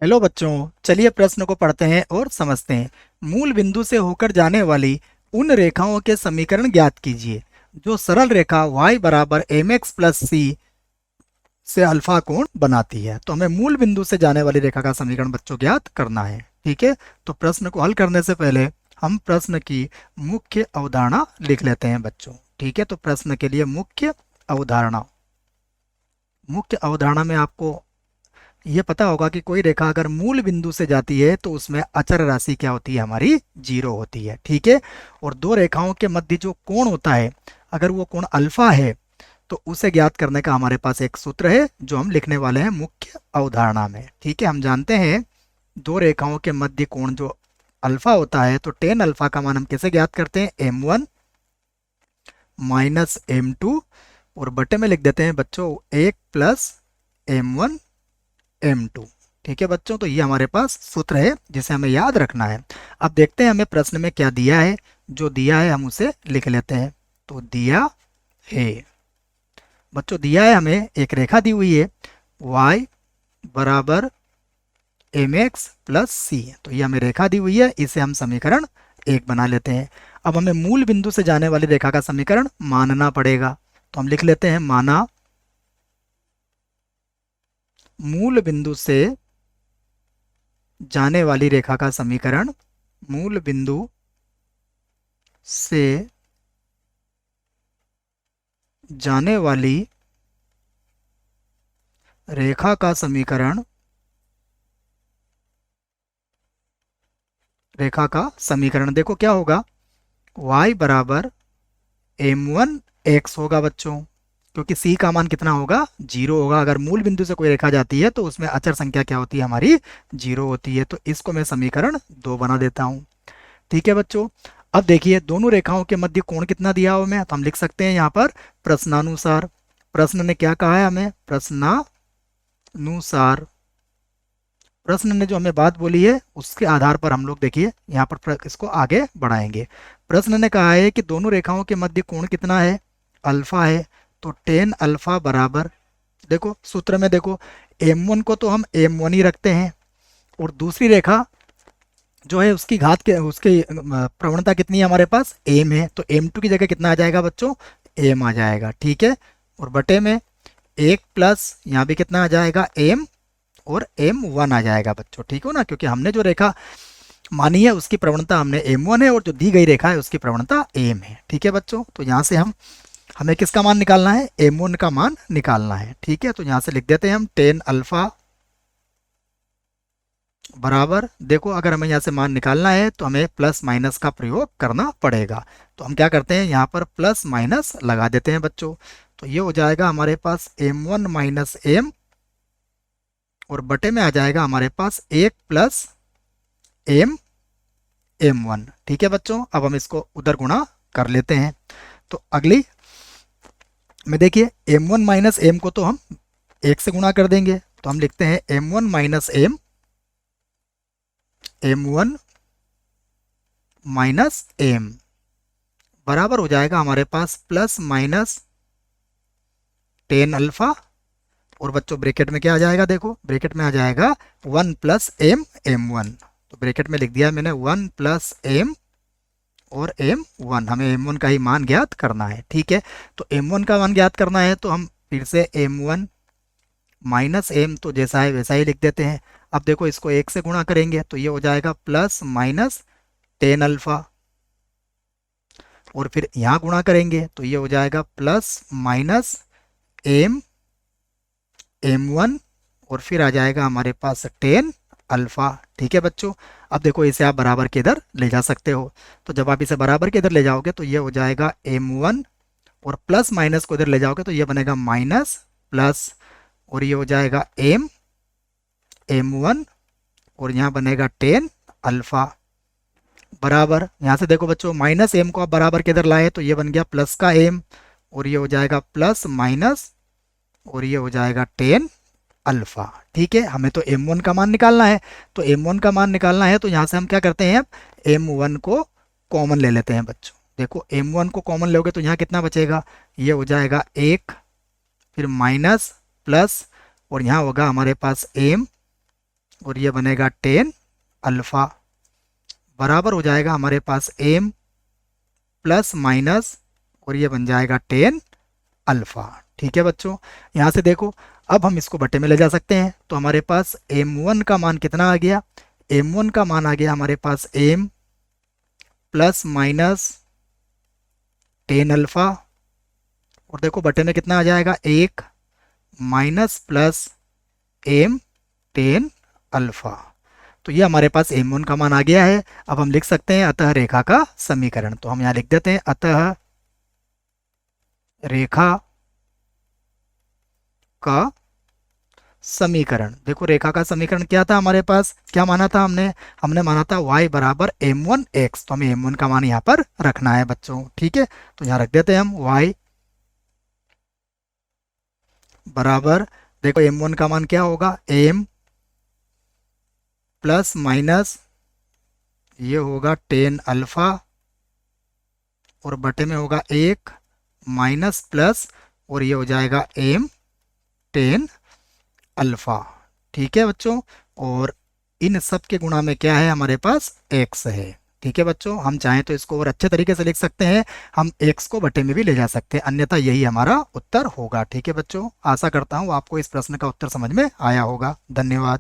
Hello बच्चों, चलिए प्रश्न को पढ़ते हैं और समझते हैं। मूल बिंदु से होकर जाने वाली उन रेखाओं के समीकरण ज्ञात कीजिए जो सरल रेखा y बराबर एम एक्स प्लस सी से अल्फा कोण बनाती है। तो हमें मूल बिंदु से जाने वाली रेखा का समीकरण बच्चों ज्ञात करना है। ठीक है, तो प्रश्न को हल करने से पहले हम प्रश्न की मुख्य अवधारणा लिख लेते हैं बच्चों। ठीक है, तो प्रश्न के लिए मुख्य अवधारणा में आपको ये पता होगा कि कोई रेखा अगर मूल बिंदु से जाती है तो उसमें अचर राशि क्या होती है, हमारी जीरो होती है। ठीक है, और दो रेखाओं के मध्य जो कोण होता है, अगर वो कोण अल्फा है तो उसे ज्ञात करने का हमारे पास एक सूत्र है जो हम लिखने वाले हैं मुख्य अवधारणा में। ठीक है, हम जानते हैं दो रेखाओं के मध्य कोण जो अल्फा होता है, तो टेन अल्फा का मान हम कैसे ज्ञात करते हैं, m1 माइनस m2, और बटे में लिख देते हैं बच्चों 1 प्लस m1 m2। ठीक है बच्चों, तो ये हमारे पास सूत्र है जिसे हमें याद रखना है। अब देखते हैं हमें प्रश्न में क्या दिया है। जो दिया है हम उसे लिख लेते हैं। तो दिया है बच्चों, दिया है हमें एक रेखा दी हुई है y बराबर एम एक्स प्लस सी। तो ये हमें रेखा दी हुई है, इसे हम समीकरण एक बना लेते हैं। अब हमें मूल बिंदु से जाने वाली रेखा का समीकरण मानना पड़ेगा। तो हम लिख लेते हैं माना मूल बिंदु से जाने वाली रेखा का समीकरण, मूल बिंदु से जाने वाली रेखा का समीकरण, देखो क्या होगा, y बराबर m1 x होगा बच्चों, क्योंकि c का मान कितना होगा, जीरो होगा। अगर मूल बिंदु से कोई रेखा जाती है तो उसमें अचर संख्या क्या होती है, हमारी जीरो होती है। तो इसको मैं समीकरण दो बना देता हूं। ठीक है बच्चों, अब देखिए दोनों रेखाओं के मध्य कोण कितना दिया हुआ है, तो हम लिख सकते हैं यहाँ पर प्रश्नानुसार। प्रश्न ने क्या कहा है हमें, प्रश्नानुसार प्रश्न ने जो हमें बात बोली है उसके आधार पर हम लोग देखिए यहाँ पर इसको आगे बढ़ाएंगे। प्रश्न ने कहा है कि दोनों रेखाओं के मध्य कोण कितना है, अल्फा है। तो टेन अल्फा बराबर, देखो सूत्र में देखो m1 को तो हम m1 ही रखते हैं, और दूसरी रेखा जो है उसकी घात के उसकी प्रवणता कितनी है, हमारे पास m है। तो m2 की जगह कितना आ जाएगा बच्चों, m आ जाएगा। ठीक है, और बटे में एक प्लस यहाँ भी कितना आ जाएगा, m, और m1 आ जाएगा बच्चों। ठीक हो ना, क्योंकि हमने जो रेखा मानी है उसकी प्रवणता हमने m1 है, और जो दी गई रेखा है उसकी प्रवणता m है। ठीक है बच्चों, तो यहाँ से हमें किसका मान निकालना है, m1 का मान निकालना है। ठीक है, तो यहाँ से लिख देते हैं हम टेन अल्फा बराबर, देखो अगर हमें यहाँ से मान निकालना है तो हमें प्लस माइनस का प्रयोग करना पड़ेगा। तो हम क्या करते हैं, यहाँ पर प्लस माइनस लगा देते हैं बच्चों। तो ये हो जाएगा हमारे पास m1 माइनस m, और बटे में आ जाएगा हमारे पास एक प्लस m m1। ठीक है बच्चों, अब हम इसको उधर गुणा कर लेते हैं। तो अगली में देखिए m1 माइनस m को तो हम एक से गुणा कर देंगे। तो हम लिखते हैं m1 minus m, m1 minus m बराबर हो जाएगा हमारे पास प्लस माइनस टेन अल्फा, और बच्चों ब्रैकेट में क्या आ जाएगा, देखो ब्रैकेट में आ जाएगा वन प्लस एम m1। तो ब्रैकेट में लिख दिया मैंने वन प्लस m और m1, हमें m1 का ही मान ज्ञात करना है। ठीक है, तो m1 का मान ज्ञात करना है तो हम फिर से m1 माइनस m तो जैसा है वैसा ही लिख देते हैं। अब देखो इसको एक से गुणा करेंगे तो ये हो जाएगा प्लस माइनस टेन अल्फा, और फिर यहाँ गुणा करेंगे तो ये हो जाएगा प्लस माइनस m m1, और फिर आ जाएगा हमारे पास टेन अल्फा। ठीक है बच्चों, अब देखो इसे आप बराबर के इधर ले जा सकते हो। तो जब आप इसे बराबर के इधर ले जाओगे तो ये हो जाएगा m1, और प्लस माइनस को इधर ले जाओगे तो ये बनेगा माइनस प्लस, और ये हो जाएगा m1, और यहाँ बनेगा टेन अल्फा बराबर। यहाँ से देखो बच्चों माइनस m को आप बराबर के इधर लाए तो ये बन गया प्लस का m, और ये हो जाएगा प्लस माइनस, और ये हो जाएगा टेन अल्फा। ठीक है, हमें तो m1 का मान निकालना है। तो m1 का मान निकालना है तो यहाँ से हम क्या करते हैं, अब m1 को कॉमन ले लेते हैं बच्चों। देखो m1 को कॉमन लोगे तो यहाँ कितना बचेगा, ये हो जाएगा एक, फिर माइनस प्लस, और यहाँ होगा हमारे पास m, और ये बनेगा टेन अल्फ़ा, बराबर हो जाएगा हमारे पास एम प्लस माइनस, और ये बन जाएगा टेन अल्फ़ा। ठीक है बच्चों, यहाँ से देखो अब हम इसको बट्टे में ले जा सकते हैं, तो हमारे पास m1 का मान कितना आ गया, m1 का मान आ गया हमारे पास m plus minus ten alpha, और देखो बट्टे में कितना आ जाएगा, एक minus plus M ten alpha. तो ये हमारे पास m1 का मान आ गया है। अब हम लिख सकते हैं अतः रेखा का समीकरण, तो हम यहाँ लिख देते हैं अतः रेखा का समीकरण। देखो रेखा का समीकरण क्या था हमारे पास, क्या माना था हमने, हमने माना था y बराबर m1 x, तो हमें m1 का मान यहाँ पर रखना है बच्चों। ठीक है, तो यहाँ रख देते हैं हम y बराबर, देखो m1 का मान क्या होगा, m प्लस माइनस ये होगा टेन अल्फ़ा, और बटे में होगा एक माइनस प्लस, और ये हो जाएगा m टेन अल्फ़ा। ठीक है बच्चों, और इन सब के गुणा में क्या है हमारे पास, x है। ठीक है बच्चों, हम चाहें तो इसको और अच्छे तरीके से लिख सकते हैं, हम x को बटे में भी ले जा सकते हैं, अन्यथा यही हमारा उत्तर होगा। ठीक है बच्चों, आशा करता हूँ आपको इस प्रश्न का उत्तर समझ में आया होगा। धन्यवाद।